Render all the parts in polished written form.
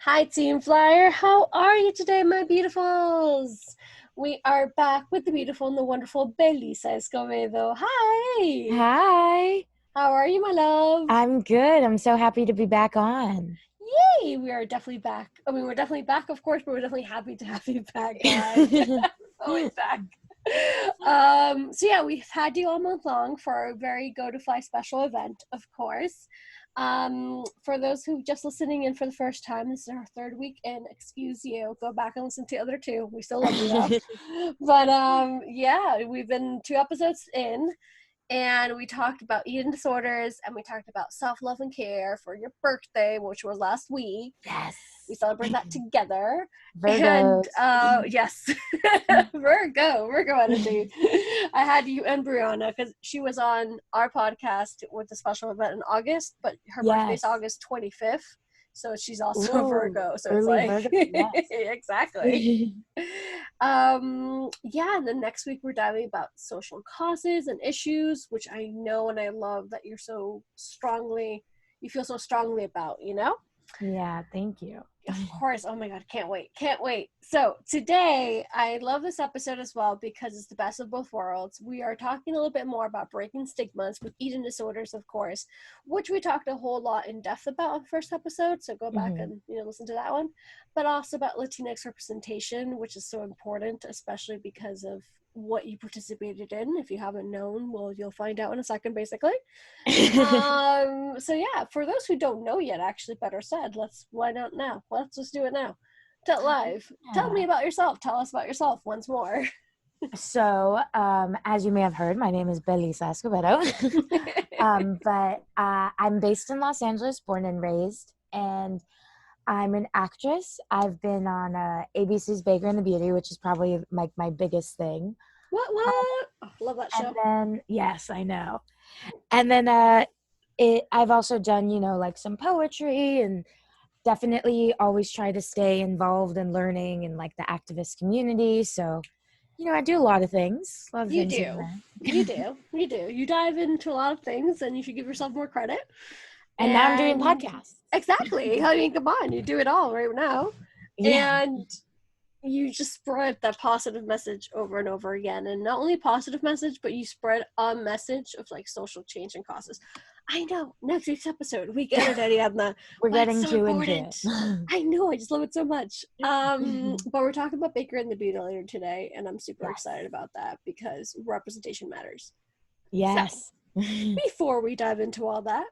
Hi, Team Flyer. How are you today, my beautifuls? We are back with the beautiful and the wonderful Belissa Escobedo. Hi. Hi, How are you, my love? I'm good. I'm so happy to be back on. Yay! We are definitely back. I mean, we're definitely back, of course, but we're definitely happy to have you back, guys. Always back. So yeah, we've had you all month long for our very Go to Fly special event, of course. For those who just listening in for the first time, this is our third week, and excuse you, go back and listen to the other two. We still love you though. But yeah, we've been 2 episodes in, and we talked about eating disorders, and we talked about self-love and care for your birthday, which was last week. Yes. We celebrate that together. And Virgos. yes, Virgo energy. I had you and Brianna because she was on our podcast with the special event in August, but her birthday's Yes. August 25th. So she's also a Ooh, Virgo. So it's early like, Virgo. Yes. exactly. Yeah, and then next week we're diving about social causes and issues, which I know and I love that you feel so strongly about, you know? Yeah, thank you. Of course. Oh my God. Can't wait. Can't wait. So, today, I love this episode as well because it's the best of both worlds. We are talking a little bit more about breaking stigmas with eating disorders, of course, which we talked a whole lot in depth about on the first episode. So, go back Mhm. and listen to that one. But also about Latinx representation, which is so important, especially because of what you participated in. If you haven't known, well, you'll find out in a second, basically. So yeah, for those who don't know yet, actually, better said, why not now? Let's just do it now. Tell live. Tell me Yeah. about yourself. Tell us about yourself once more. So, as you may have heard, my name is Belissa Escobedo. But I'm based in Los Angeles, born and raised, and I'm an actress. I've been on ABC's Baker and the Beauty, which is probably like my biggest thing. What? Oh, love that And show. then, yes, I know. And then I've also done, like some poetry and definitely always try to stay involved in learning and like the activist community. So, I do a lot of You things here do. and You there. do. You do. You dive into a lot of things and you should give yourself more credit. And now I'm doing And podcasts. exactly. I mean, come on, you do it all right now. Yeah. And you just spread that positive message over and over again, and not only a positive message, but you spread a message of like social change and causes. I know, next week's episode we get it, Ariadna, We're but it's getting so too into important. it. I know, I just love it so much. But we're talking about Baker and the Beauty later today, and I'm super Yes. excited about that because representation matters. So Yes. before we dive into all that,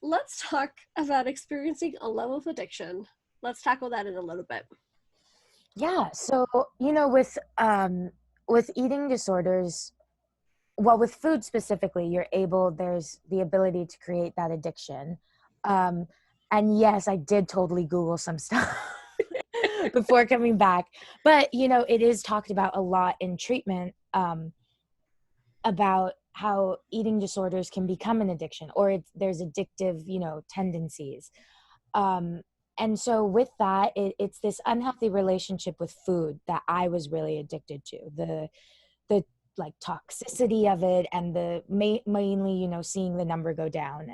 let's talk about experiencing a level of addiction. Let's tackle that in a little bit. Yeah. So, with eating disorders, well, with food specifically, there's the ability to create that addiction. Um, and yes, I did totally Google some stuff before coming back. But, it is talked about a lot in treatment, about how eating disorders can become an addiction, or there's addictive, tendencies. Um, and so with that, it's this unhealthy relationship with food that I was really addicted to. The like toxicity of it, and the mainly, seeing the number go down,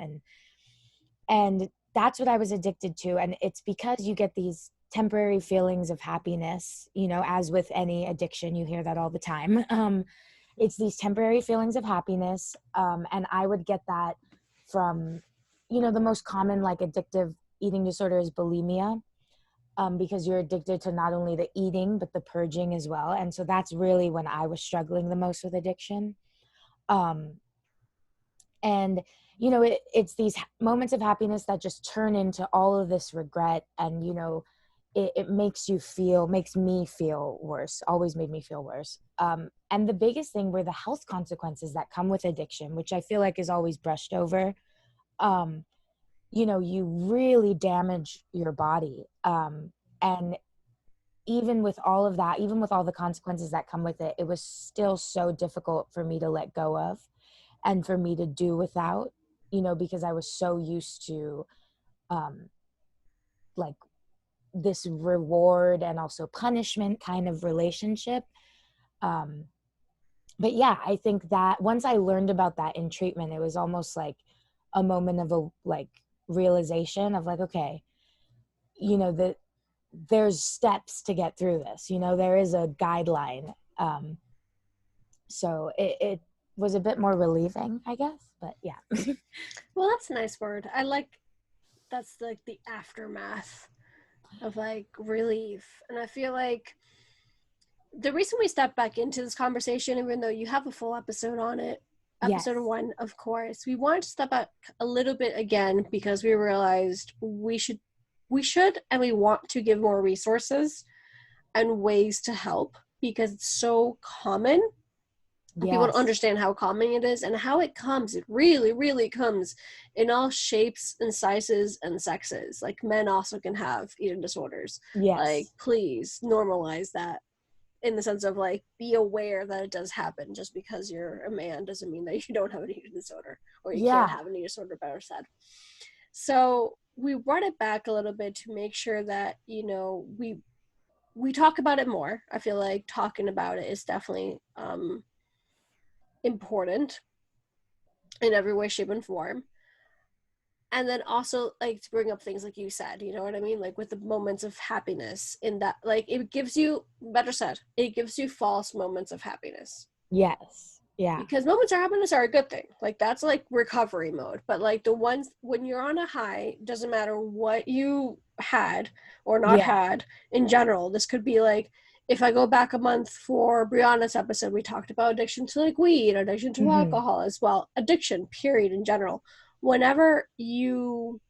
and that's what I was addicted to. And it's because you get these temporary feelings of happiness, as with any addiction, you hear that all the time. It's these temporary feelings of happiness, and I would get that from, the most common like addictive eating disorder is bulimia, because you're addicted to not only the eating but the purging as well. And so that's really when I was struggling the most with addiction. um, and it's these moments of happiness that just turn into all of this regret, and it makes me feel worse, always made me feel worse. And the biggest thing were the health consequences that come with addiction, which I feel like is always brushed over. um, you really damage your body. And even with all of that, even with all the consequences that come with it, it was still so difficult for me to let go of and for me to do without, because I was so used to, um, like, this reward and also punishment kind of relationship. Um, but yeah, I think that once I learned about that in treatment, it was almost like a moment of a like realization of like, okay, you know, that there's steps to get through this, you know, there is a guideline. So it was a bit more relieving, I guess, but yeah. Well, that's a nice word. I like, that's like the aftermath of like relief. And I feel like the reason we stepped back into this conversation, even though you have a full episode on it, episode Yes. 1, of course, we wanted to step back a little bit again because we realized we should and we want to give more resources and ways to help, because it's so common. People don't Yes. understand how common it is and how it comes. It really, really comes in all shapes and sizes and sexes. Like, men also can have eating disorders. Yes. Like, please normalize that, in the sense of like, be aware that it does happen. Just because you're a man doesn't mean that you don't have an eating disorder, or you can't have an eating disorder, better said. So we brought it back a little bit to make sure that, you know, we talk about it more. I feel like talking about it is definitely important in every way, shape, and form. And then also, like, to bring up things like you said, you know what I mean? Like, with the moments of happiness, in that, like, it gives you, better said, it gives you false moments of happiness. Yes. Yeah. Because moments of happiness are a good thing. Like, that's like recovery mode. But like the ones when you're on a high, doesn't matter what you had or not had in general. This could be like, if I go back a month for Brianna's episode, we talked about addiction to like weed, addiction to alcohol as well. Addiction, period, in general. Whenever you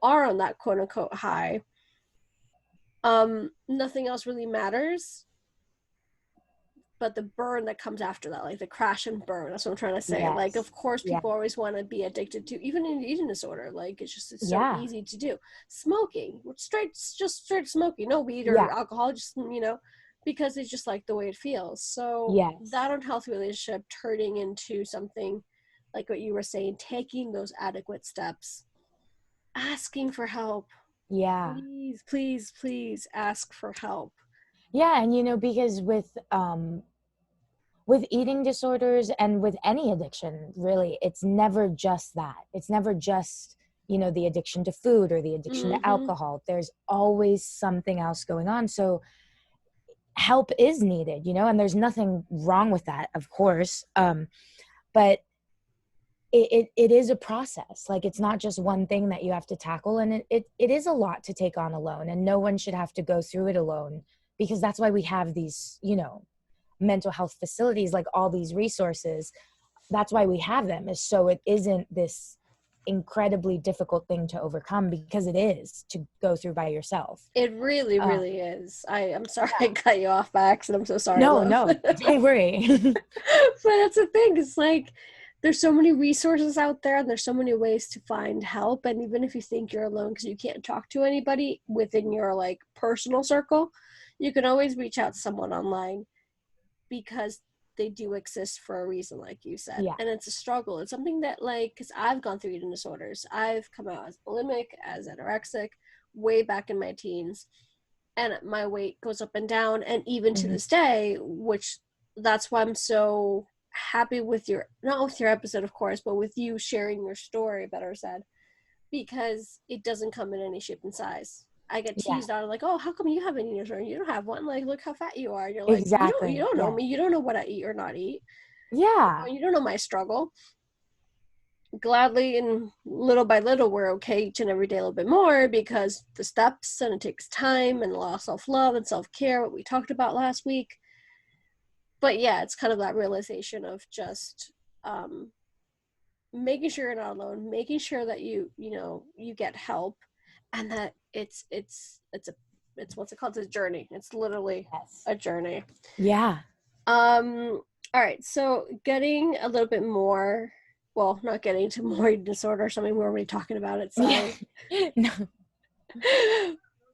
are on that quote unquote high, nothing else really matters but the burn that comes after that, like the crash and burn. That's what I'm trying to say. Yes. Like, of course, people always want to be addicted to, even in eating disorder. Like, it's so easy to do. Smoking, straight smoking, no weed or alcohol, just, you know, because it's just like the way it feels. So that unhealthy relationship turning into something like what you were saying, taking those adequate steps, asking for help. Yeah. Please ask for help. Yeah, and you know, because with eating disorders and with any addiction, really, it's never just that. It's never just, you know, the addiction to food or the addiction to alcohol. There's always something else going on. So help is needed, you know, and there's nothing wrong with that, of course. But it is a process. Like, it's not just one thing that you have to tackle, and it is a lot to take on alone, and no one should have to go through it alone, because that's why we have these, you know, mental health facilities, like all these resources. That's why we have them, is so it isn't this incredibly difficult thing to overcome, because it is, to go through by yourself. It really is. I'm sorry I cut you off by accident. I'm so sorry. No, don't worry. But that's the thing. It's like, there's so many resources out there, and there's so many ways to find help. And even if you think you're alone because you can't talk to anybody within your like personal circle, you can always reach out to someone online, because they do exist for a reason, like you said. And it's a struggle. It's something that, like, because I've gone through eating disorders. I've come out as bulimic, as anorexic, way back in my teens, and my weight goes up and down, and even to this day, which that's why I'm so happy with your, not with your episode, of course, but with you sharing your story, better said, because it doesn't come in any shape and size. I get teased on, like, oh, how come you have an eating disorder? You don't have one. Like, look how fat you are. And you're like, you don't know me. You don't know what I eat or not eat. Yeah. You don't know my struggle. Gladly, and little by little, we're okay each and every day a little bit more, because the steps, and it takes time, and a lot of self-love and self-care, what we talked about last week. But yeah, it's kind of that realization of just making sure you're not alone, making sure that you get help, and that it's what's it called? It's a journey. It's literally a journey. Yeah. All right. So getting a little bit more, well, not getting to more eating disorder, something we're already talking about it. So No.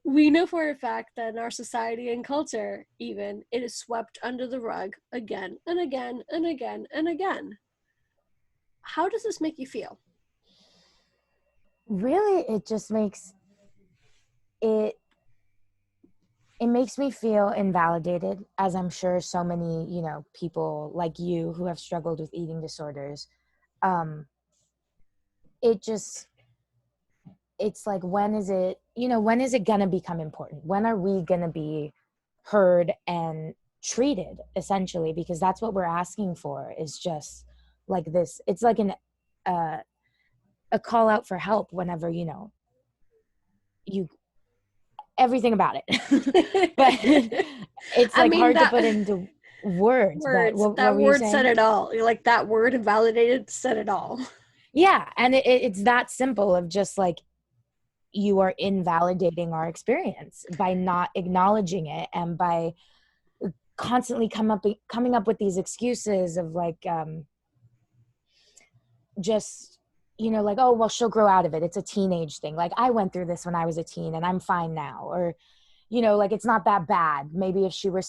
We know for a fact that in our society and culture, even, it is swept under the rug again and again and again and again. How does this make you feel? Really, it just makes it makes me feel invalidated, as I'm sure so many, you know, people like you who have struggled with eating disorders. It just, it's like, when is it, when is it going to become important? When are we going to be heard and treated, essentially? Because that's what we're asking for, is just like this. It's like uh, a call out for help whenever, you everything about it. But it's I like mean, hard to that put into words. But words, what that were you word said saying? it all. Like that word invalidated said it all. Yeah, and it's that simple, of just like, you are invalidating our experience by not acknowledging it, and by constantly coming up with these excuses of like, just, like, oh well, she'll grow out of it, it's a teenage thing, like I went through this when I was a teen and I'm fine now. Or like, it's not that bad, maybe if she were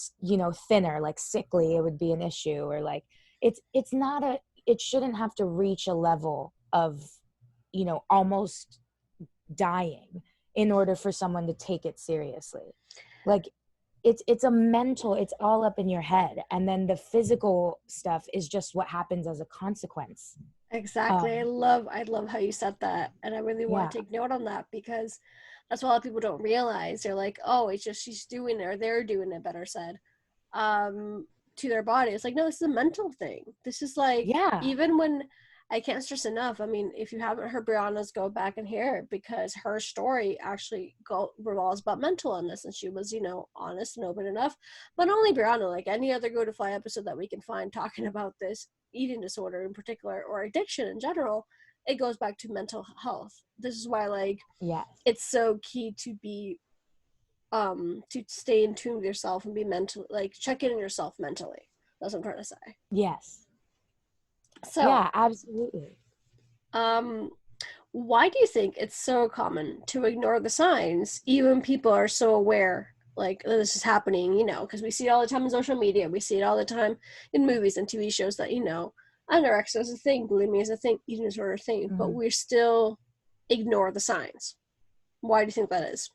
thinner, like sickly, it would be an issue. Or like, it's not it shouldn't have to reach a level of almost dying in order for someone to take it seriously. Like, it's a mental, it's all up in your head, and then the physical stuff is just what happens as a consequence. Exactly. um I love how you said that. And I really want yeah. to take note on that, because that's what a lot of people don't realize. They're like, oh, it's just she's doing it, or they're doing it, better said, to their body. It's like, no, this is a mental thing. This is like, Yeah. even when, I can't stress enough. I mean, if you haven't heard Brianna's, go back and hear it, because her story actually revolves about mental illness, and she was, honest and open enough. But not only Brianna, like any other Go to Fly episode that we can find talking about this eating disorder in particular, or addiction in general, it goes back to mental health. This is why, like, Yes. it's so key to be to stay in tune with yourself and be mental, like check in on yourself mentally. That's what I'm trying to say. Yes. So Yeah, absolutely. um why do you think it's so common to ignore the signs, even people are so aware, like, that this is happening, because we see it all the time in social media, we see it all the time in movies and TV shows, that, anorexia is a thing, bulimia is a thing, eating disorder is a thing, but Mhm. we still ignore the signs. Why do you think that is?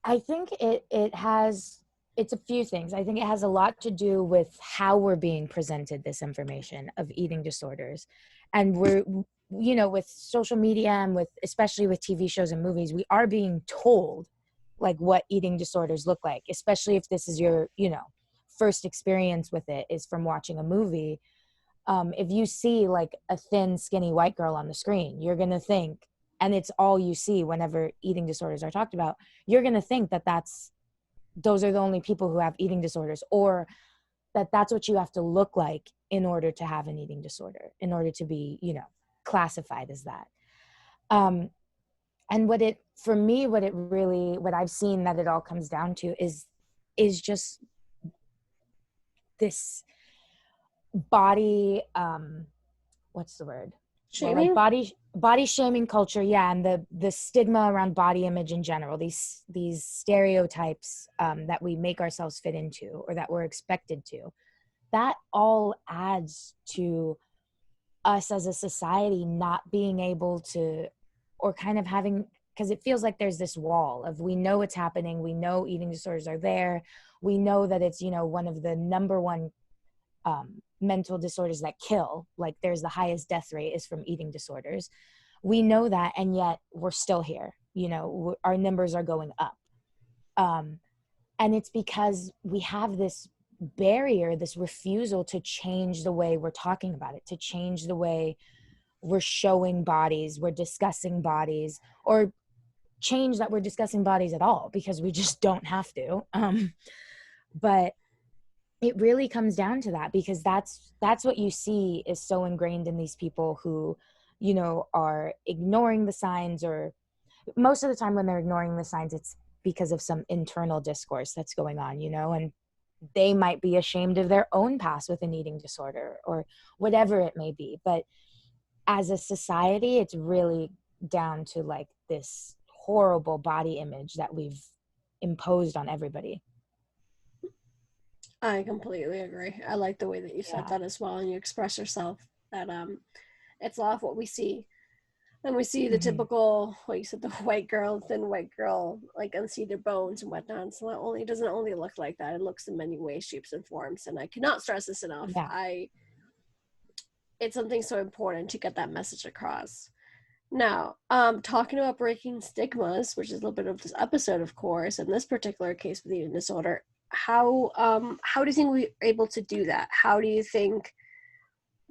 I think it's a few things. I think it has a lot to do with how we're being presented this information of eating disorders. And with social media, and with, especially with TV shows and movies, we are being told like what eating disorders look like, especially if this is your, first experience with it is from watching a movie. If you see like a thin, skinny white girl on the screen, you're going to think, and it's all you see whenever eating disorders are talked about, you're going to think that those are the only people who have eating disorders, or that's what you have to look like in order to have an eating disorder, in order to be, classified as that. And for me, what I've seen that it all comes down to is just this body, what's the word? Well, like Shaming. body shaming culture, yeah, and the stigma around body image in general, these stereotypes, that we make ourselves fit into, or that we're expected to, that all adds to us as a society not being able to, or kind of having, because it feels like there's this wall of, we know it's happening, we know eating disorders are there, we know that it's, one of the number one mental disorders that kill, like there's the highest death rate is from eating disorders. We know that, and yet we're still here, our numbers are going up. And it's because we have this barrier, this refusal to change the way we're talking about it, to change the way we're showing bodies, we're discussing bodies, or change that we're discussing bodies at all, because we just don't have to. But it really comes down to that, because that's what you see is so ingrained in these people who, are ignoring the signs, or most of the time when they're ignoring the signs, it's because of some internal discourse that's going on, and they might be ashamed of their own past with an eating disorder, or whatever it may be. But as a society, it's really down to like this horrible body image that we've imposed on everybody. I completely agree. I like the way that you said Yeah. that as well, and you express yourself, that it's a lot of what we see. And we see the Mm-hmm. typical, what you said, the white girl, thin white girl, like unceded bones and whatnot. So it doesn't only look like that. It looks in many ways, shapes, and forms. And I cannot stress this enough. Yeah. It's something so important to get that message across. Now, talking about breaking stigmas, which is a little bit of this episode, of course, in this particular case with eating disorder, how do you think we're able to do that? How do you think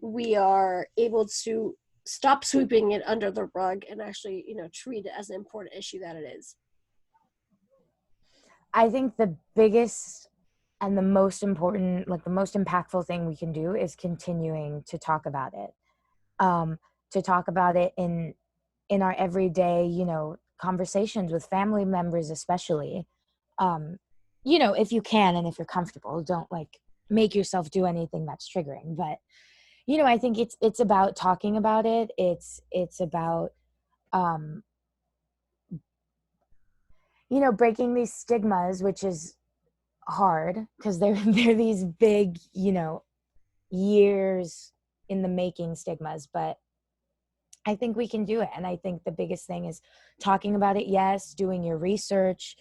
we are able to stop sweeping it under the rug and actually, treat it as an important issue that it is? I think the biggest and the most important, like the most impactful thing we can do is continuing to talk about it. To talk about it in our everyday, conversations with family members, especially. If you can and if you're comfortable, don't like make yourself do anything that's triggering. But I think it's about talking about it. It's about um, breaking these stigmas, which is hard because they're these big, years in the making stigmas, but I think we can do it. And I think the biggest thing is talking about it, yes, doing your research,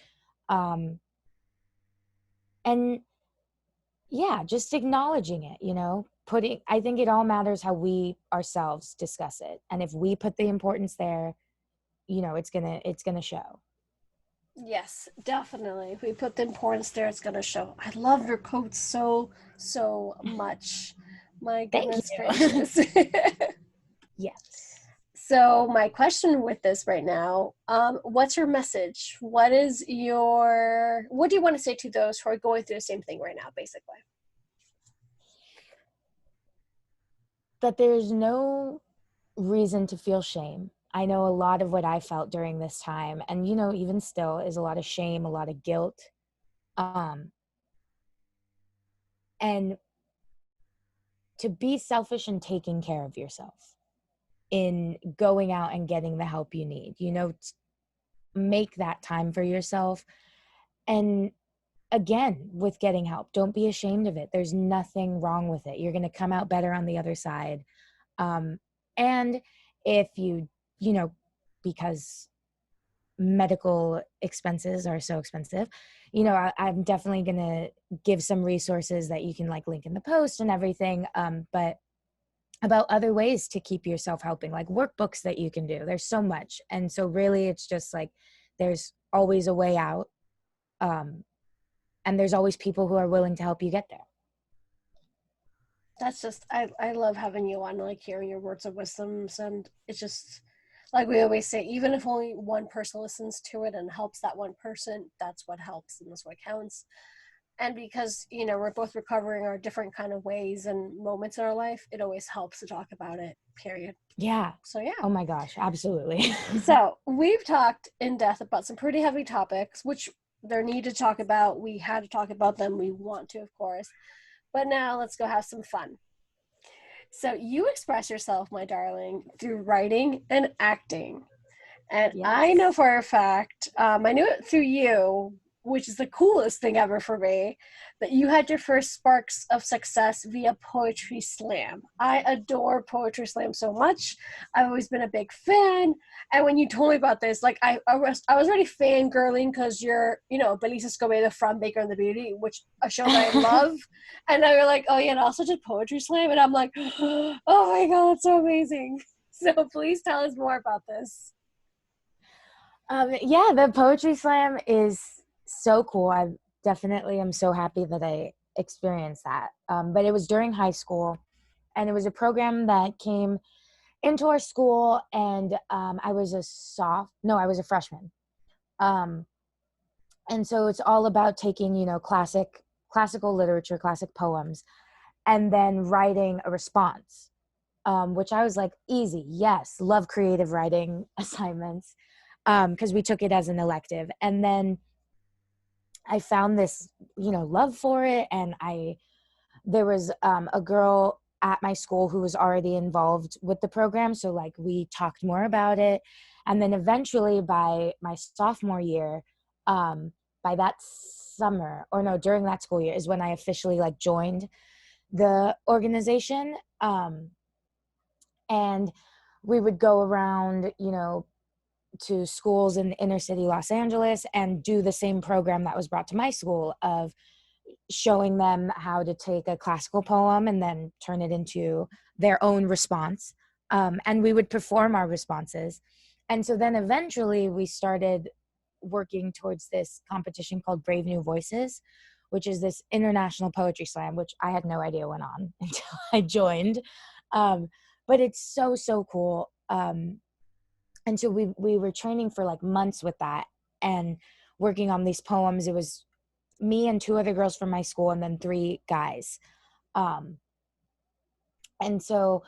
um, and yeah, just acknowledging it, I think it all matters how we ourselves discuss it. And if we put the importance there, it's gonna show. Yes, definitely. If we put the importance there, it's going to show. I love your quotes so much. My Thank goodness you. gracious. Yes. So my question with this right now, what's your message? What do you want to say to those who are going through the same thing right now, basically? That there's no reason to feel shame. I know a lot of what I felt during this time, and even still, is a lot of shame, a lot of guilt, um, and to be selfish and taking care of yourself in going out and getting the help you need. Make that time for yourself, and again, with getting help, don't be ashamed of it. There's nothing wrong with it. You're going to come out better on the other side. And if because medical expenses are so expensive, I'm definitely going to give some resources that you can like link in the post and everything. But about other ways to keep yourself helping, like workbooks that you can do. There's so much. And so really it's just like, there's always a way out. And there's always people who are willing to help you get there. That's just, I love having you on, like hearing your words of wisdoms. And it's just, like we always say, even if only one person listens to it and helps that one person, that's what helps and that's what counts. And because, we're both recovering our different kind of ways and moments in our life, it always helps to talk about it, period. Yeah. So, yeah. Oh my gosh, absolutely. So, we've talked in depth about some pretty heavy topics, which they're need to talk about. We had to talk about them. We want to, of course. But now let's go have some fun. So, you express yourself, my darling, through writing and acting. And Yes. I know for a fact, I knew it through you, which is the coolest thing ever for me, that you had your first sparks of success via Poetry Slam. I adore Poetry Slam so much. I've always been a big fan. And when you told me about this, like I was already fangirling because you're, Belissa Escobedo from Baker and the Beauty, which a show that I love. And I was like, oh yeah, and also did Poetry Slam. And I'm like, oh my God, it's so amazing. So please tell us more about this. Yeah, the Poetry Slam is so cool. I definitely am so happy that I experienced that. But it was during high school, and it was a program that came into our school, and I was a freshman. And so it's all about taking, classical literature, classic poems, and then writing a response, which I was like, easy, yes, love creative writing assignments, because we took it as an elective. And then I found this, love for it. And there was a girl at my school who was already involved with the program. So like we talked more about it. And then eventually by my sophomore year, by that summer, or no, during that school year is when I officially like joined the organization. And we would go around, to schools in the inner city Los Angeles and do the same program that was brought to my school of showing them how to take a classical poem and then turn it into their own response. And we would perform our responses. And so then eventually we started working towards this competition called Brave New Voices, which is this international poetry slam, which I had no idea went on until I joined. But it's so, so cool. And so we were training for like months with that and working on these poems. It was me and 2 other girls from my school and then 3 guys. And so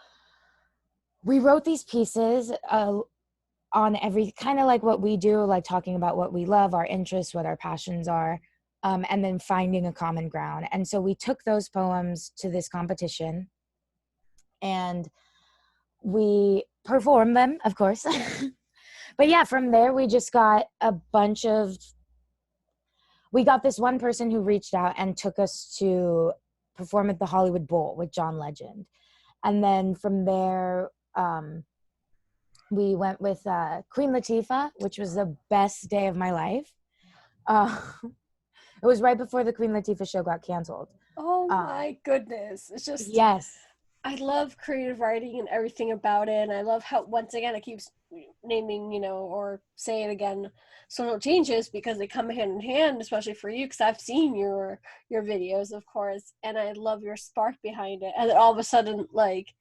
we wrote these pieces on every kind of like what we do, like talking about what we love, our interests, what our passions are, and then finding a common ground. And so we took those poems to this competition and we performed them, of course. But yeah, from there we just got we got this one person who reached out and took us to perform at the Hollywood Bowl with John Legend. And then from there, we went with Queen Latifah, which was the best day of my life. It was right before the Queen Latifah show got canceled. Oh my goodness. It's just, yes. I love creative writing and everything about it. And I love how, once again, I keep naming, or say it again, social changes, because they come hand in hand, especially for you, because I've seen your videos, of course, and I love your spark behind it. And then all of a sudden, like,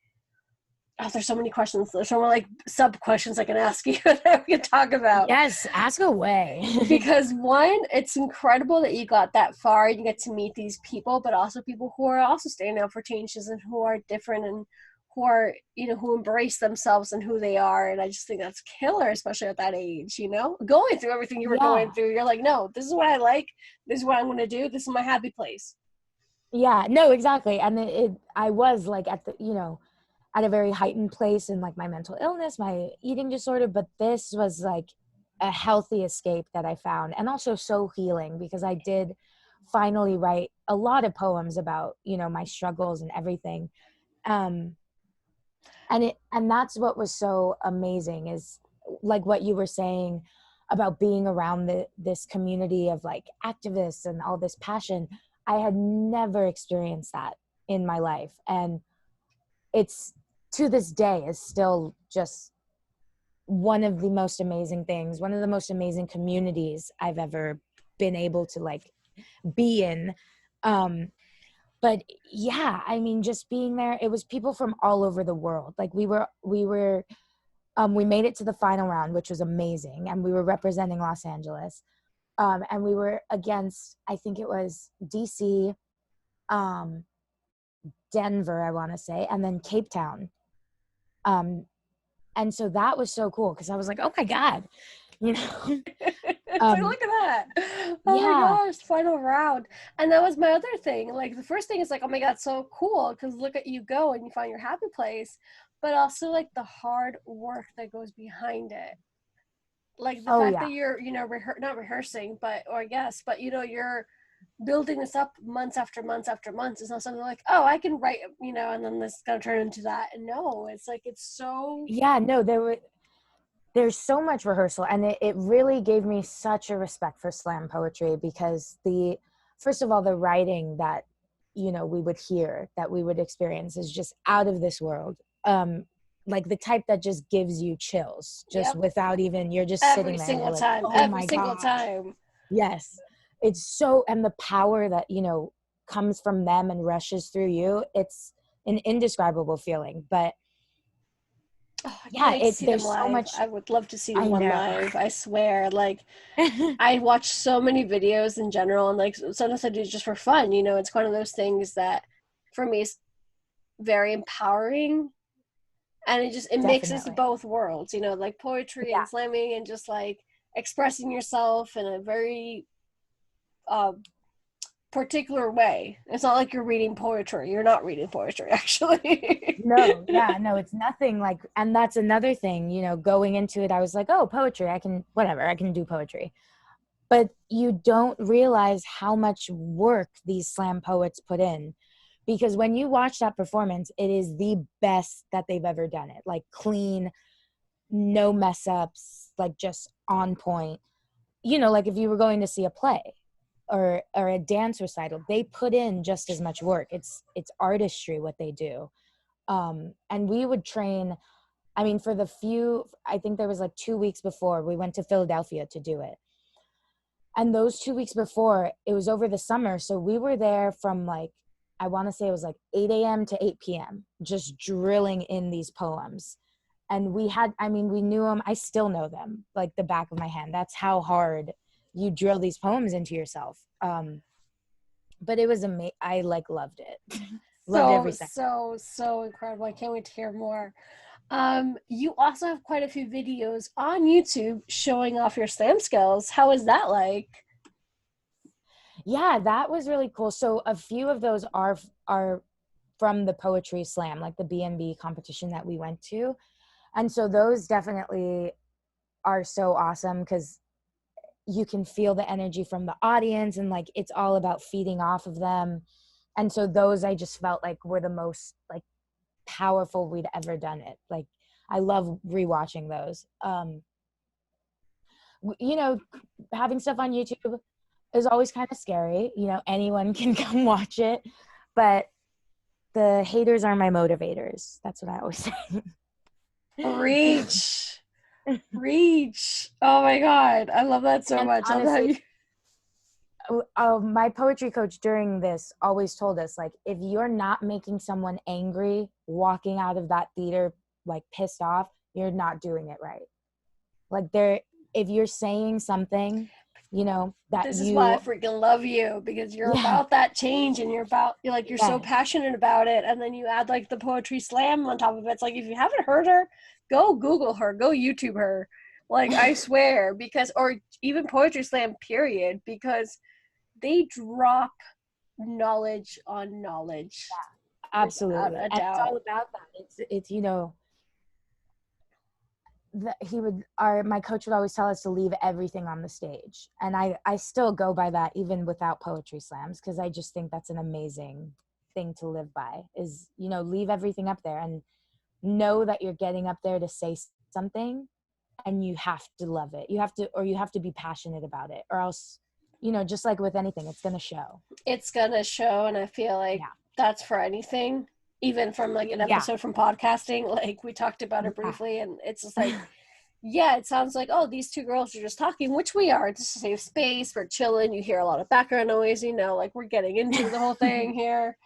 oh, there's so many questions. There's so many like sub questions I can ask you that we can talk about. Yes, ask away. Because one, it's incredible that you got that far. You get to meet these people, but also people who are also standing out for changes and who are different and who are, who embrace themselves and who they are. And I just think that's killer, especially at that age, going through everything you were going through. You're like, no, this is what I like. This is what I'm going to do. This is my happy place. Yeah, no, exactly. And I was like at the, at a very heightened place in like my mental illness, my eating disorder, but this was like a healthy escape that I found, and also so healing, because I did finally write a lot of poems about, my struggles and everything. And that's what was so amazing, is like what you were saying about being around this community of like activists and all this passion. I had never experienced that in my life. And it's, to this day, is still just one of the most amazing things, one of the most amazing communities I've ever been able to like be in. But yeah, I mean, just being there, it was people from all over the world. Like we made it to the final round, which was amazing. And we were representing Los Angeles. And we were against, I think it was DC, Denver, I want to say, and then Cape Town. And so that was so cool, because I was like, oh my God, Look at that. Oh yeah. my gosh, final round. And that was my other thing. Like, the first thing is like, oh my God, so cool, because look at you go and you find your happy place, but also like the hard work that goes behind it. Like the fact that you're, not rehearsing, but you're building this up months after months after months. It's not something like, oh, I can write, and then this is going to turn into that. And no, it's like, it's so. Yeah, no, there's so much rehearsal, and it really gave me such a respect for slam poetry, because first of all, the writing that, we would hear, that we would experience, is just out of this world. Like the type that just gives you chills, just without even, you're just every sitting there. Single like, time, oh every single time. Yes. It's so, and the power that, comes from them and rushes through you, it's an indescribable feeling. But there's so much. I would love to see them live. I swear. Like, I watch so many videos in general, and like sometimes I do it just for fun. It's one of those things that for me is very empowering, and it mixes both worlds. Like poetry and slamming, and just like expressing yourself in a very particular way. It's not like you're reading poetry. You're not reading poetry, actually. No, it's nothing like, and that's another thing, going into it, I was like, oh, poetry, I can do poetry. But you don't realize how much work these slam poets put in, because when you watch that performance, it is the best that they've ever done it. Like clean, no mess ups, like just on point. Like if you were going to see a play or a dance recital, they put in just as much work. It's artistry what they do. And we would train I mean, I think there was like 2 weeks before we went to Philadelphia to do it. And those 2 weeks before, it was over the summer. So we were there from like, I want to say it was like 8 a.m. to 8 p.m., just drilling in these poems. And we knew them. I still know them like the back of my hand. That's how hard you drill these poems into yourself. But it was amazing. I like loved it. Loved every second. So incredible. I can't wait to hear more. You also have quite a few videos on YouTube showing off your slam skills. How is that like? Yeah, that was really cool. So a few of those are from the poetry slam, like the B&B competition that we went to. And so those definitely are so awesome because you can feel the energy from the audience, and like it's all about feeding off of them. And so those I just felt like were the most like powerful we'd ever done it. Like I love rewatching those. You know, having stuff on YouTube is always kind of scary. You know, anyone can come watch it, but the haters are my motivators. That's what I always say. Reach. Reach. Oh my God. I love that so much. Honestly, my poetry coach during this always told us, like, if you're not making someone angry walking out of that theater, like pissed off, you're not doing it right. Like if you're saying something, you know, that this is why I freaking love you, because you're about that change, and you're so passionate about it. And then you add like the poetry slam on top of it. It's like, if you haven't heard her, go Google her, go YouTube her. Like, I swear, or even poetry slam period, because they drop knowledge on knowledge. Yeah, absolutely. And it's all about that. It's you know, my coach would always tell us to leave everything on the stage. And I still go by that even without poetry slams, because I just think that's an amazing thing to live by, is, you know, leave everything up there and know that you're getting up there to say something, and you have to love it. You have to be passionate about it, or else, you know, just like with anything, it's going to show. It's going to show. And I feel like that's for anything, even from like an episode from podcasting. Like, we talked about it briefly, and it's just like, yeah, it sounds like, oh, these two girls are just talking, which we are. It's a safe space. We're chilling. You hear a lot of background noise, you know, like we're getting into the whole thing here.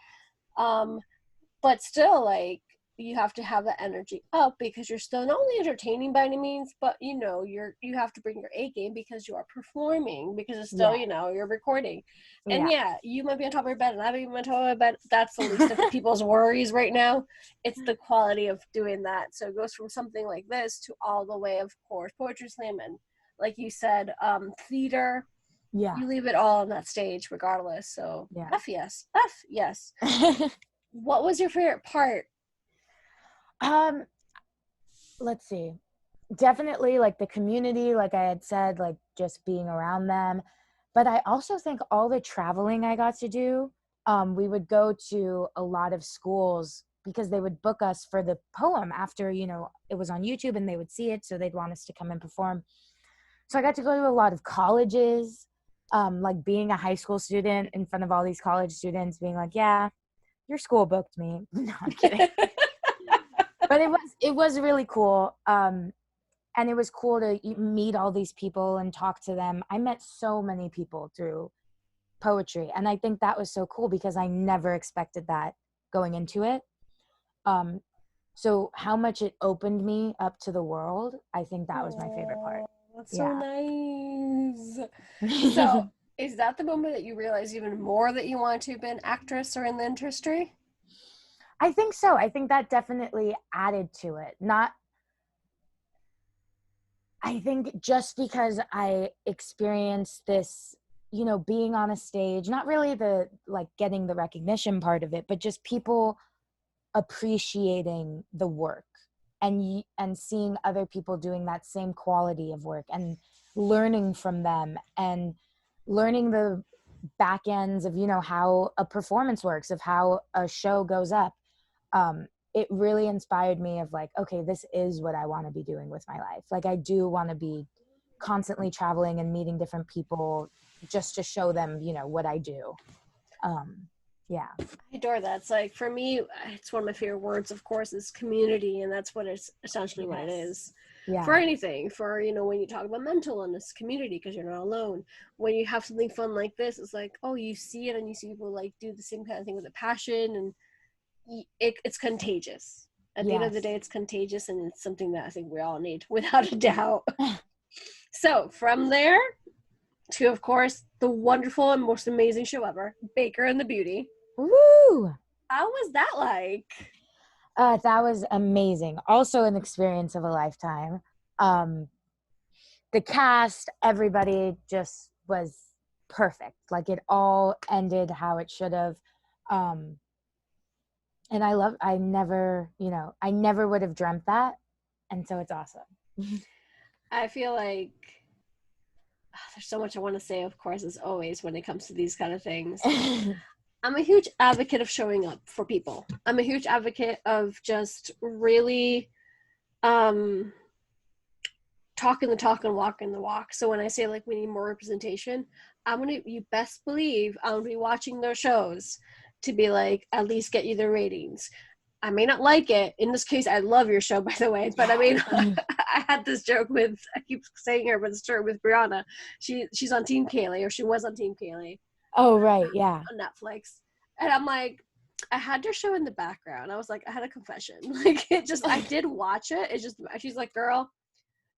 But still, like, you have to have that energy up, because you're still not only entertaining by any means, but you know, you have to bring your A game, because you are performing, because it's still, you know, you're recording. And you might be on top of your bed and I might be on top of my bed. That's the least of people's worries right now. It's the quality of doing that. So it goes from something like this to all the way, of course, poetry slam, and like you said, theater. You leave it all on that stage regardless. So F yes. What was your favorite part? Let's see. Definitely like the community, like I had said, like just being around them. But I also think all the traveling I got to do, we would go to a lot of schools because they would book us for the poem after, you know, it was on YouTube and they would see it. So they'd want us to come and perform. So I got to go to a lot of colleges, like being a high school student in front of all these college students, being like, yeah, your school booked me. No, I'm kidding. But it was really cool. And it was cool to meet all these people and talk to them. I met so many people through poetry. And I think that was so cool because I never expected that going into it. So how much it opened me up to the world, I think that was my favorite part. That's so nice. So is that the moment that you realize even more that you want to be an actress or in the industry? I think so. I think that definitely added to it. I think just because I experienced this, you know, being on a stage, not really the like getting the recognition part of it, but just people appreciating the work and seeing other people doing that same quality of work and learning from them and learning the back ends of, you know, how a performance works, of how a show goes up. It really inspired me of like, okay, this is what I want to be doing with my life. Like, I do want to be constantly traveling and meeting different people just to show them, you know, what I do. Yeah. I adore that. It's like, for me, it's one of my favorite words, of course, is community, and that's what it's essentially what it Yes. is. For Yeah. anything, for, when you talk about mental illness, community, because you're not alone. When you have something fun like this, it's like, oh, you see it, and you see people like do the same kind of thing with a passion, and it's contagious. At the end of the day, Yes. it's contagious, and it's something that I think we all need, without a doubt. So from there to, of course, the wonderful and most amazing show ever, Baker and the Beauty. Woo! How was that like? That was amazing. Also an experience of a lifetime. The cast, everybody just was perfect. Like it all ended how it should have. And I never would have dreamt that. And so it's awesome. I feel like there's so much I want to say, of course, as always, when it comes to these kind of things. I'm a huge advocate of showing up for people. I'm a huge advocate of just really talking the talk and walking the walk. So when I say like we need more representation, you best believe I'm gonna be watching their shows to be like, at least get you the ratings. I may not like it. In this case, I love your show, by the way. But I mean, I had this joke I keep saying her, but it's true, with Brianna. She's on Team Kaylee, or she was on Team Kaylee. Oh, right. Yeah. On Netflix. And I'm like, I had your show in the background. I was like, I had a confession. Like, I did watch it. It's just, she's like, girl,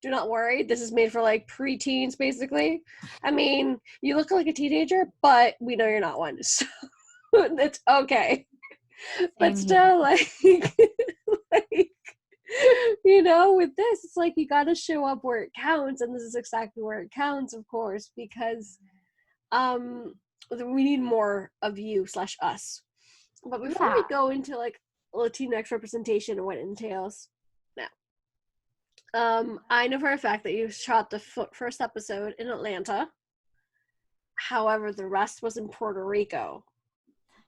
do not worry. This is made for like preteens, basically. I mean, you look like a teenager, but we know you're not one. So it's okay. But still, like, like, with this, it's like you got to show up where it counts, and this is exactly where it counts, of course, because we need more of you / us. But before we go into like Latinx representation and what it entails, I know for a fact that you shot the first episode in Atlanta. However, the rest was in Puerto Rico.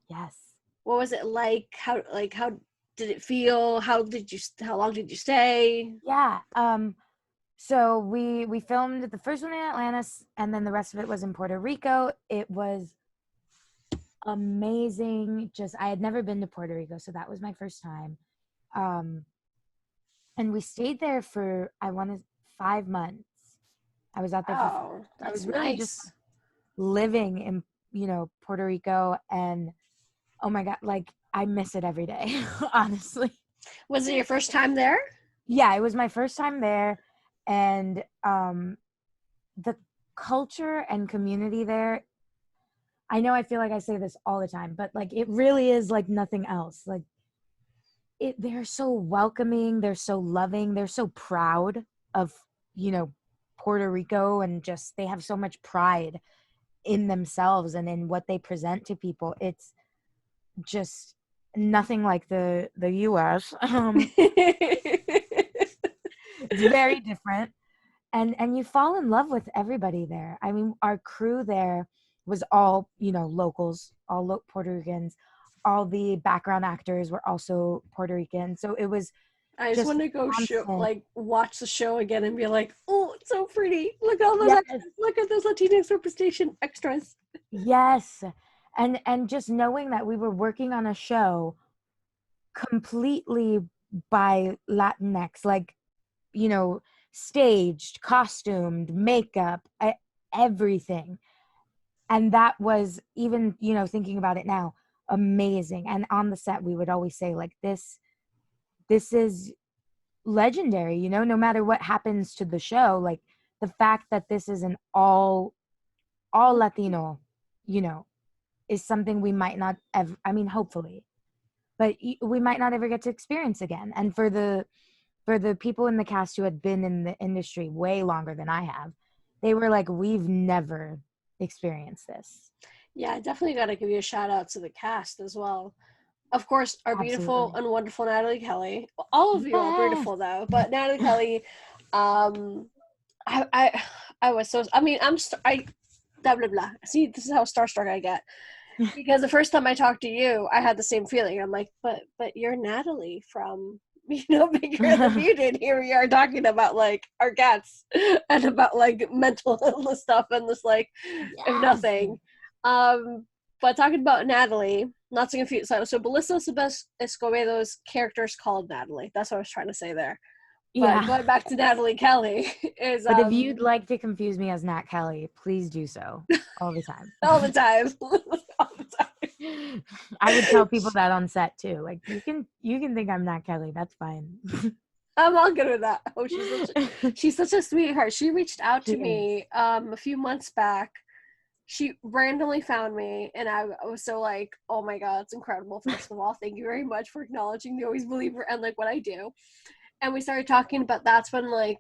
Yes. What was it like? How did it feel? How long did you stay? Yeah. So we filmed the first one in Atlanta, and then the rest of it was in Puerto Rico. It was amazing. I had never been to Puerto Rico, so that was my first time. And we stayed there for, I want to, 5 months. I was out there for that was really nice. just living in, Puerto Rico, and oh my God, like I miss it every day, honestly. Was it your first time there? Yeah, it was my first time there, and the culture and community there, I know I feel like I say this all the time, but like it really is like nothing else. Like they're so welcoming, they're so loving, they're so proud of, Puerto Rico, and just they have so much pride in themselves and in what they present to people. It's just nothing like the US. It's very different. And you fall in love with everybody there. I mean, our crew there was all, locals, all Puerto Ricans. All the background actors were also Puerto Rican. So it was I just want to go watch the show again and be like, oh, it's so pretty. Look at all those extras. Look at those Latinx representation extras. Yes. And just knowing that we were working on a show completely by Latinx, like, staged, costumed, makeup, everything. And that was, even, thinking about it now, amazing. And on the set, we would always say, like, this is legendary, no matter what happens to the show. Like, the fact that this is an all Latino, is something we might not ever, I mean, hopefully, but we might not ever get to experience again. And for the people in the cast who had been in the industry way longer than I have, they were like, we've never experienced this. Yeah, I definitely got to give you a shout out to the cast as well. Of course, our beautiful and wonderful Natalie Kelly. All of you are beautiful, though, but Natalie Kelly, I was so, I mean, blah, blah, blah. See, this is how starstruck I get. Because the first time I talked to you, I had the same feeling. I'm like, but you're Natalie from, Bigger the Beauty. And here we are talking about, like, our cats and about, like, mental illness stuff and this, like, if nothing. But talking about Natalie, not to confuse. So Belissa Escobedo's character is called Natalie. That's what I was trying to say there. But going back to Natalie Kelly is But if you'd like to confuse me as Nat Kelly, please do so all the time. all the time. All the time. I would tell people that on set too. Like you can think I'm Nat Kelly. That's fine. I'm all good with that. Oh, she's such a sweetheart. She reached out to me a few months back. She randomly found me, and I was so like, oh my god, it's incredible. First of all, thank you very much for acknowledging the Always Believer and like what I do. And we started talking about, that's when like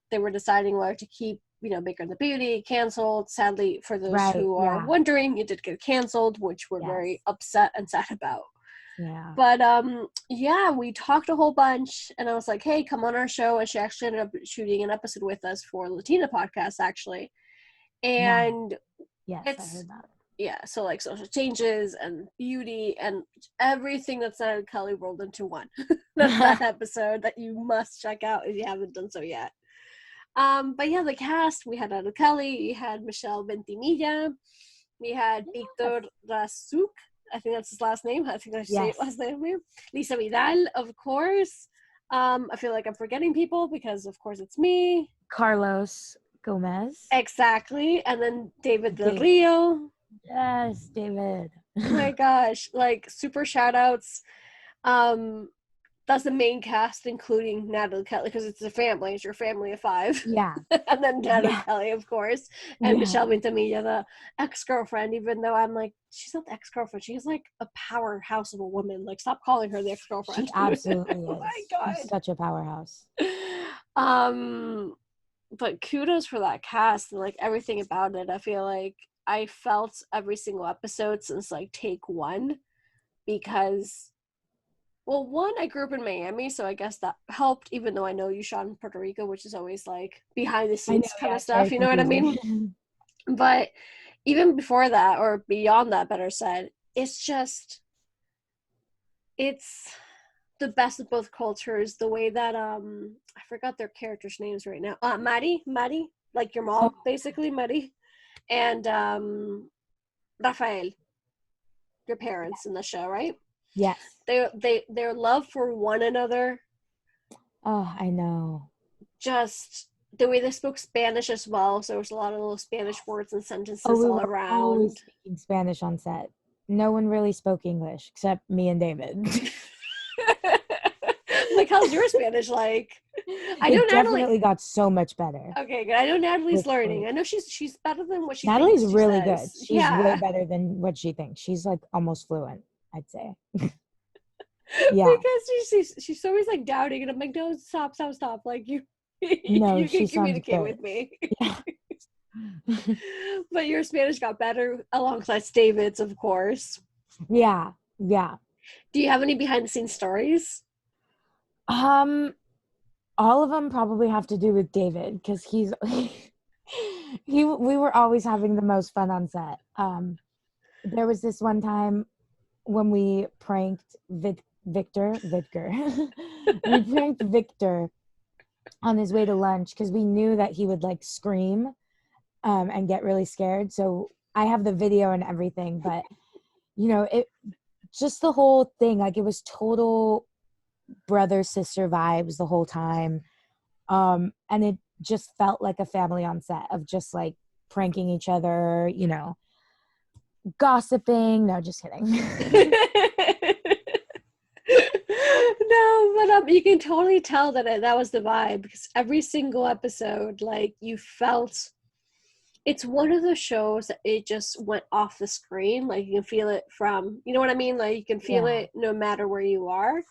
they were deciding whether to keep, you know, Baker and the Beauty canceled. Sadly, for those who are wondering, it did get canceled, which we're very upset and sad about. Yeah. But yeah, we talked a whole bunch, and I was like, hey, come on our show. And she actually ended up shooting an episode with us for Latina podcast, actually. And yes, I heard that. Yeah, so like social changes and beauty and everything that's Natalie Kelly rolled into one. That's that episode that you must check out if you haven't done so yet. But yeah, the cast, we had Natalie Kelly, we had Michelle Ventimiglia, we had Victor Rasuk, I think that's his last name. I think I say it last name. Lisa Vidal, of course. I feel like I'm forgetting people because of course it's me. Carlos Gomez. Exactly. And then David Del Rio. Yes, David. Oh my gosh, like super shout outs. That's the main cast, including Natalie Kelly, because it's a family. It's your family of 5. Yeah. And then Natalie Kelly, of course. And Michelle Ventimiglia, the ex-girlfriend, even though I'm like, she's not the ex-girlfriend. She's like a powerhouse of a woman. Like, stop calling her the ex-girlfriend. She absolutely Oh is. my god. She's such a powerhouse. But kudos for that cast and like everything about it. I feel like I felt every single episode since like take 1, because, well, 1, I grew up in Miami, so I guess that helped, even though I know you shot in Puerto Rico, which is always like behind the scenes kind of stuff, you know what I mean? But even before that, or beyond that, better said, it's the best of both cultures. The way that I forgot their characters' names right now. Maddie, like your mom, basically, Maddie. And Rafael, your parents in the show, right? Yes. Their love for one another. Oh, I know. Just the way they spoke Spanish as well. So there was a lot of little Spanish words and sentences all around. Always speaking Spanish on set. No one really spoke English except me and David. Like, how's your Spanish like? I know Natalie definitely got so much better. Okay, good. I know Natalie's learning. I know she's better than what she Natalie's thinks really good. She's way better than what she thinks. She's like almost fluent, I'd say. Yeah. Because she's always like doubting, and I'm like, no, stop. Like you can communicate with me. Yeah. But your Spanish got better alongside David's, of course. Yeah. Do you have any behind the scenes stories? All of them probably have to do with David, because we were always having the most fun on set. There was this one time when we pranked Victor. We pranked Victor on his way to lunch because we knew that he would like scream and get really scared. So I have the video and everything, but you know, it just the whole thing, like it was total brother sister vibes the whole time. And it just felt like a family on set of just like pranking each other, you know, gossiping. No, just kidding. No, but you can totally tell that was the vibe, because every single episode, like, you felt it's one of those shows that it just went off the screen. Like, you can feel it from, you know what I mean? Like, you can feel it no matter where you are.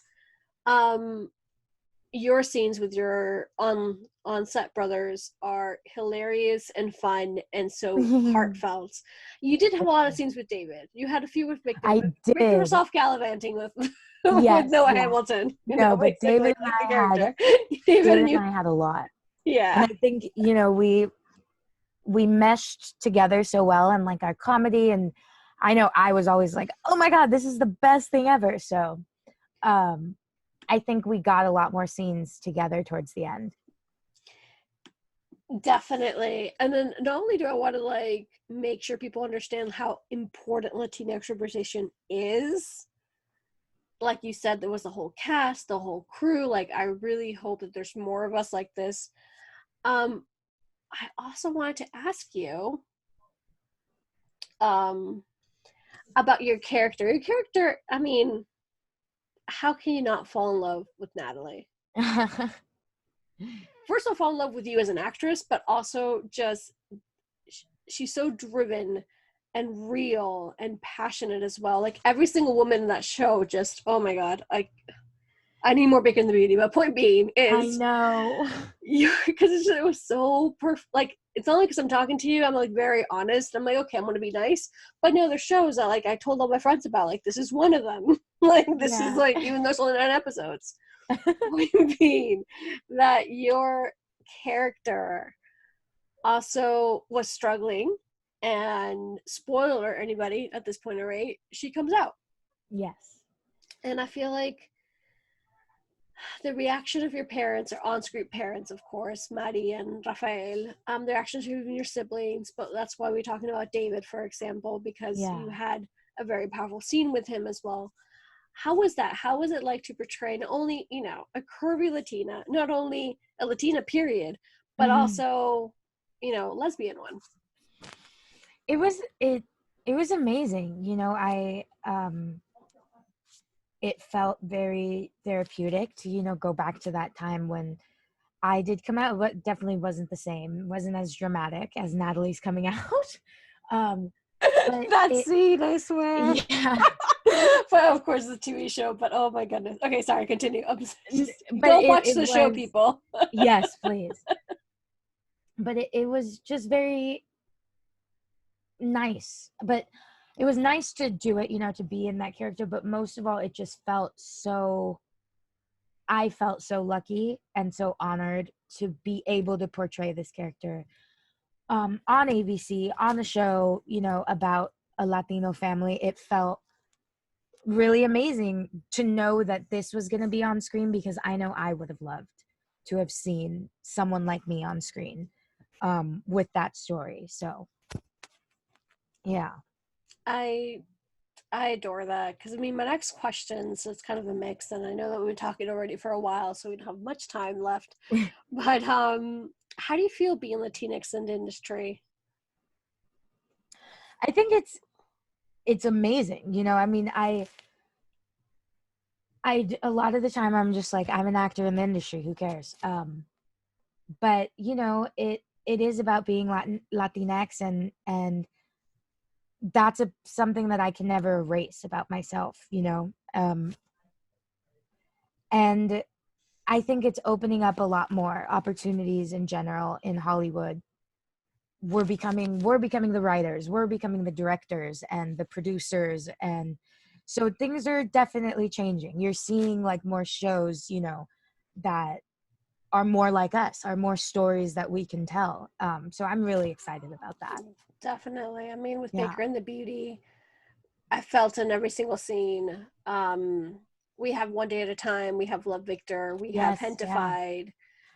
Your scenes with your on-set brothers are hilarious and fun and so heartfelt. You did have a lot of scenes with David. You had a few with Victor. I did. Victor was off gallivanting with Noah Hamilton. But David and I had a lot. Yeah. And I think, you know, we meshed together so well, and like our comedy, and I know I was always like, oh my God, this is the best thing ever. So I think we got a lot more scenes together towards the end. Definitely. And then not only do I want to like make sure people understand how important Latinx representation is, like you said, there was the whole cast, the whole crew. Like, I really hope that there's more of us like this. Um, I also wanted to ask you um about your character. Your character, I mean, how can you not fall in love with Natalie? First of all, fall in love with you as an actress, but also just she's so driven and real and passionate as well. Like every single woman in that show, just oh my god, I need more Bacon the Beauty. But point being I is, know. you because it was so perfect. Like it's not like because I'm talking to you, I'm like very honest. I'm like, okay, I'm gonna be nice. But no, there's shows that like I told all my friends about. Like this is one of them. Like this is Yeah. like even though it's only 9 episodes. Point being that your character also was struggling, and spoiler anybody at this point, right? She comes out, Yes. and I feel like the reaction of your parents, or on-screen parents, of course, Maddie and Rafael, the reactions of even your siblings, but that's why we're talking about David, for example, because Yeah. you had a very powerful scene with him as well. How was that? How was it like to portray not only, a curvy Latina, not only a Latina period, but Mhm. also, lesbian one? It was amazing. It felt very therapeutic to, go back to that time when I did come out, but definitely wasn't the same. It wasn't as dramatic as Natalie's coming out. Um, but That scene, I swear. yeah, But of course, the TV show. But oh my goodness. Okay, sorry. Continue. Just but go it, watch it the show, was, people. yes, please. But it was just very nice. But it was nice to do it, to be in that character. But most of all, it just I felt so lucky and so honored to be able to portray this character on ABC, on the show, about a Latino family. It felt really amazing to know that this was going to be on screen, because I know I would have loved to have seen someone like me on screen with that story. So, yeah. I I adore that, because I mean, my next question, so it's kind of a mix, and I know that we've been talking already for a while, so we don't have much time left. But how do you feel being Latinx in the industry? I think it's amazing. I mean, a lot of the time I'm just like, I'm an actor in the industry, who cares? But it is about being Latinx, and that's something that I can never erase about myself, and I think it's opening up a lot more opportunities in general in Hollywood. We're becoming the writers, we're becoming the directors and the producers, and so things are definitely changing. You're seeing like more shows, that are more like us, are more stories that we can tell. So I'm really excited about that. Definitely. I mean, with Yeah. Baker and the Beauty, I felt in every single scene. We have One Day at a Time, we have Love Victor, we have Yes. Yeah. Hentified.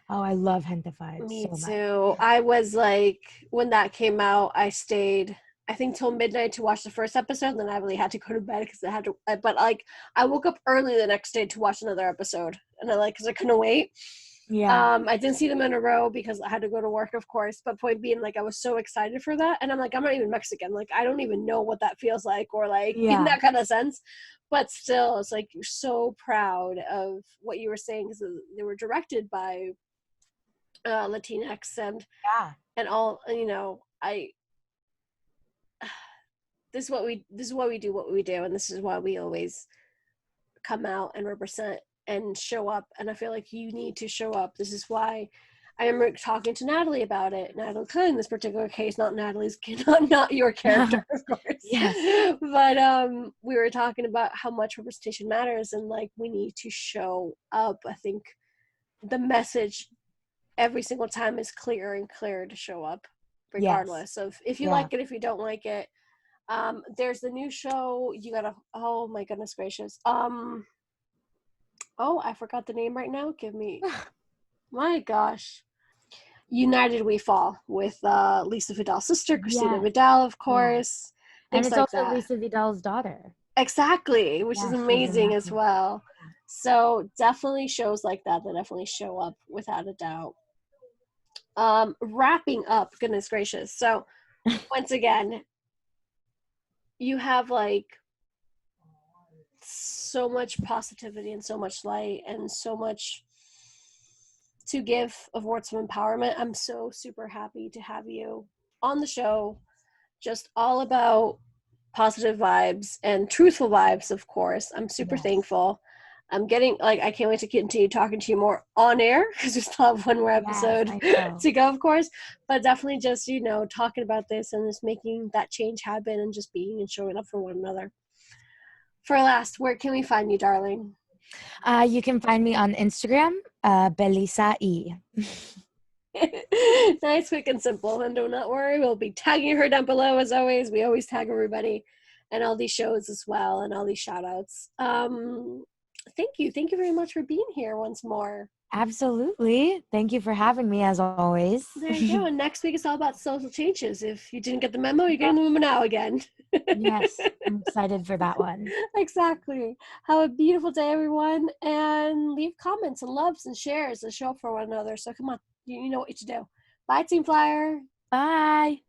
Oh, I love Hentified Me so much. too. I was like, when that came out, I stayed, I think, till midnight to watch the first episode. And then I really had to go to bed because I had to. But like, I woke up early the next day to watch another episode, and because I couldn't wait. Yeah. I didn't see them in a row because I had to go to work, of course. But point being, like, I was so excited for that, and I'm like, I'm not even Mexican. Like, I don't even know what that feels like, or like in Yeah. that kind of sense. But still, it's like you're so proud of what you were saying, because they were directed by Latinx, Yeah. and all. I this is why we do what we do, and this is why we always come out and represent and show up. And I feel like you need to show up. This is why I remember talking to Natalie about it. Natalie in this particular case, not Natalie's, not your character, of Yes. course. But we were talking about how much representation matters, and like we need to show up. I think the message every single time is clearer and clearer to show up, Yes. regardless of if you Yeah. like it, if you don't like it. There's the new show. You gotta. Oh my goodness gracious. Oh, I forgot the name right now. Give me. My gosh. United We Fall with Lisa Vidal's sister, Christina Yes. Vidal, of Yeah. course. And Things it's like also that. Lisa Vidal's daughter. Exactly, which is Yeah, she's in amazing that as one. well. So definitely shows like that definitely show up without a doubt. Wrapping up, goodness gracious. So once again, you have like so much positivity and so much light and so much to give of words of empowerment. I'm so super happy to have you on the show. Just all about positive vibes and truthful vibes, of course. I'm super Yes. thankful. I'm getting like I can't wait to continue talking to you more on air because we still have one more episode to go, of course. But definitely just, you know, talking about this and just making that change happen and just being and showing up for one another. For last, where can we find you, darling? You can find me on Instagram, Belissa E. Nice, quick, and simple. And do not worry, we'll be tagging her down below as always. We always tag everybody and all these shows as well and all these shout outs. Thank you. Thank you very much for being here once more. Absolutely. Thank you for having me as always. There you go. And next week it's all about social changes. If you didn't get the memo, you're getting the memo now again. Yes, I'm excited for that one. Exactly. Have a beautiful day, everyone. And leave comments and loves and shares and show up for one another. So come on, you know what to do. Bye, Team Flyer. Bye.